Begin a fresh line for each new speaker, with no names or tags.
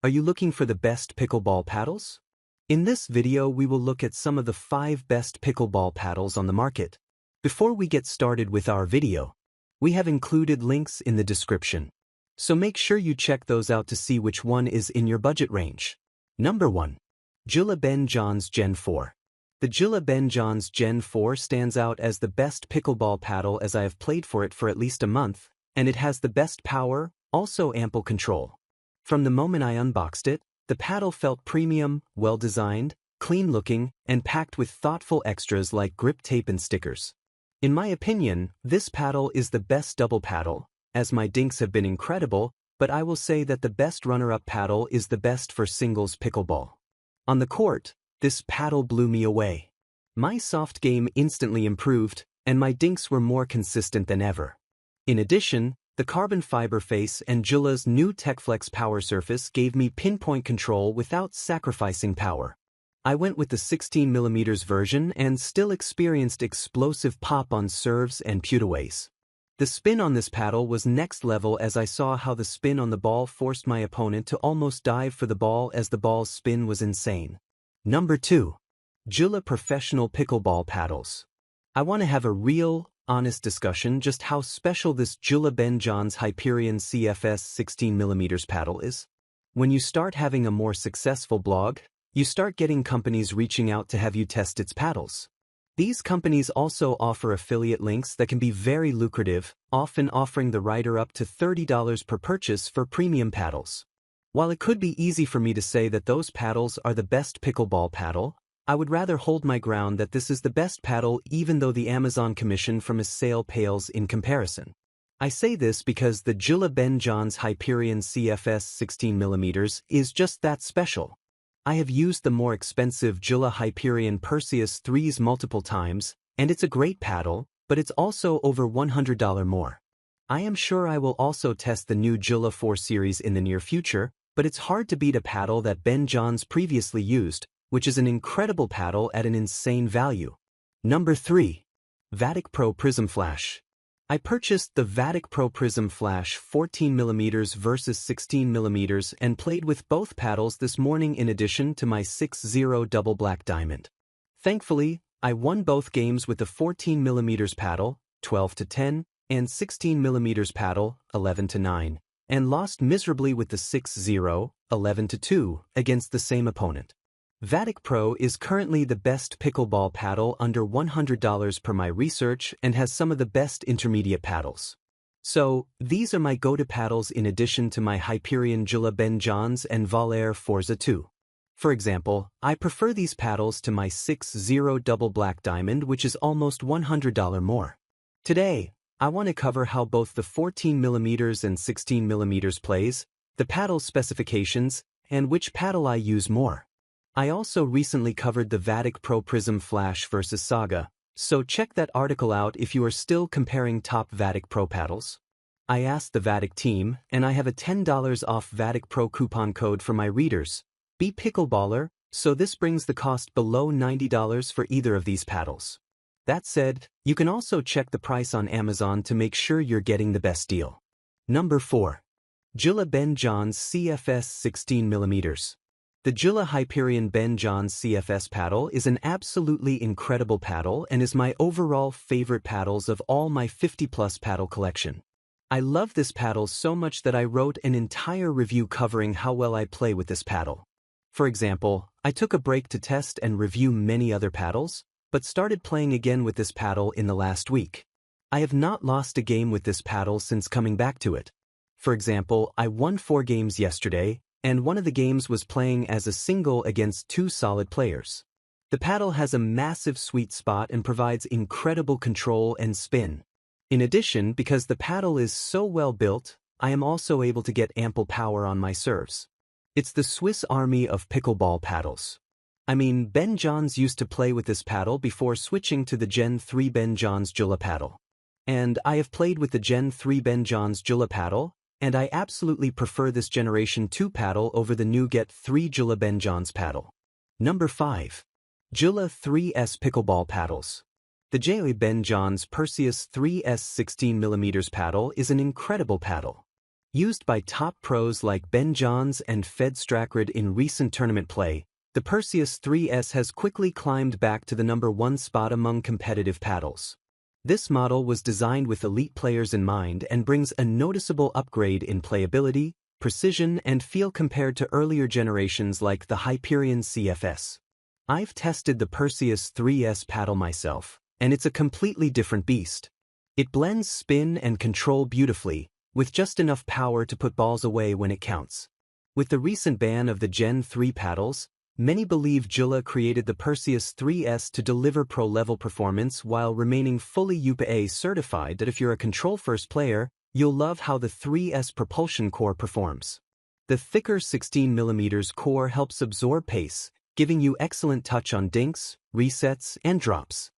Are you looking for the best pickleball paddles? In this video we will look at some of the 5 best pickleball paddles on the market. Before we get started with our video, we have included links in the description. So make sure you check those out to see which one is in your budget range. Number 1. Joola Ben Johns Gen 4. The Joola Ben Johns Gen 4 stands out as the best pickleball paddle as I have played for it for at least a month, and it has the best power, also ample control. From the moment I unboxed it, the paddle felt premium, well-designed, clean-looking, and packed with thoughtful extras like grip tape and stickers. In my opinion, this paddle is the best double paddle, as my dinks have been incredible, but I will say that the best runner-up paddle is the best for singles pickleball. On the court, this paddle blew me away. My soft game instantly improved, and my dinks were more consistent than ever. In addition, the carbon fiber face and Joola's new TechFlex power surface gave me pinpoint control without sacrificing power. I went with the 16mm version and still experienced explosive pop on serves and putaways. The spin on this paddle was next level as I saw how the spin on the ball forced my opponent to almost dive for the ball as the ball's spin was insane. Number 2. Joola Professional Pickleball Paddles. I want to have a real, honest discussion just how special this Joola Ben Johns Hyperion CFS 16mm paddle is. When you start having a more successful blog, you start getting companies reaching out to have you test its paddles. These companies also offer affiliate links that can be very lucrative, often offering the writer up to $30 per purchase for premium paddles. While it could be easy for me to say that those paddles are the best pickleball paddle, I would rather hold my ground that this is the best paddle even though the Amazon commission from a sale pales in comparison. I say this because the Joola Ben Johns Hyperion CFS 16mm is just that special. I have used the more expensive Joola Hyperion Perseus 3s multiple times, and it's a great paddle, but it's also over $100 more. I am sure I will also test the new Joola 4 series in the near future, but it's hard to beat a paddle that Ben Johns previously used, which is an incredible paddle at an insane value. Number 3. Vatic Pro Prism Flash. I purchased the Vatic Pro Prism Flash 14mm versus 16mm and played with both paddles this morning in addition to my 6-0 double black diamond. Thankfully, I won both games with the 14mm paddle, 12-10, and 16mm paddle, 11-9, and lost miserably with the 6-0, 11-2, against the same opponent. Vatic Pro is currently the best pickleball paddle under $100 per my research and has some of the best intermediate paddles. So, these are my go-to paddles in addition to my Hyperion Joola Ben Johns and Valair Forza 2. For example, I prefer these paddles to my 6-0 double black diamond, which is almost $100 more. Today, I want to cover how both the 14mm and 16mm plays, the paddle specifications, and which paddle I use more. I also recently covered the Vatic Pro Prism Flash vs Saga, so check that article out if you are still comparing top Vatic Pro paddles. I asked the Vatic team, and I have a $10 off Vatic Pro coupon code for my readers. Be Pickleballer, so this brings the cost below $90 for either of these paddles. That said, you can also check the price on Amazon to make sure you're getting the best deal. Number 4. Joola Ben Johns CFS 16mm. The Joola Hyperion Ben Johns CFS paddle is an absolutely incredible paddle and is my overall favorite paddles of all my 50+ paddle collection. I love this paddle so much that I wrote an entire review covering how well I play with this paddle. For example, I took a break to test and review many other paddles, but started playing again with this paddle in the last week. I have not lost a game with this paddle since coming back to it. For example, I won 4 games yesterday, and one of the games was playing as a single against 2 solid players. The paddle has a massive sweet spot and provides incredible control and spin. In addition, because the paddle is so well built, I am also able to get ample power on my serves. It's the Swiss Army of pickleball paddles. I mean, Ben Johns used to play with this paddle before switching to the Gen 3 Ben Johns Joola paddle. And I have played with the Gen 3 Ben Johns Joola paddle, and I absolutely prefer this Generation 2 paddle over the new Get 3 Joola Ben Johns paddle. Number 5. Joola 3S Pickleball Paddles. The Joola Ben Johns Perseus 3S 16mm paddle is an incredible paddle. Used by top pros like Ben Johns and Fed Strackred in recent tournament play, the Perseus 3S has quickly climbed back to the #1 spot among competitive paddles. This model was designed with elite players in mind and brings a noticeable upgrade in playability, precision, and feel compared to earlier generations like the Hyperion CFS. I've tested the Perseus 3S paddle myself, and it's a completely different beast. It blends spin and control beautifully, with just enough power to put balls away when it counts. With the recent ban of the Gen 3 paddles, many believe Joola created the Perseus 3S to deliver pro-level performance while remaining fully UPA certified that if you're a control-first player, you'll love how the 3S propulsion core performs. The thicker 16mm core helps absorb pace, giving you excellent touch on dinks, resets, and drops.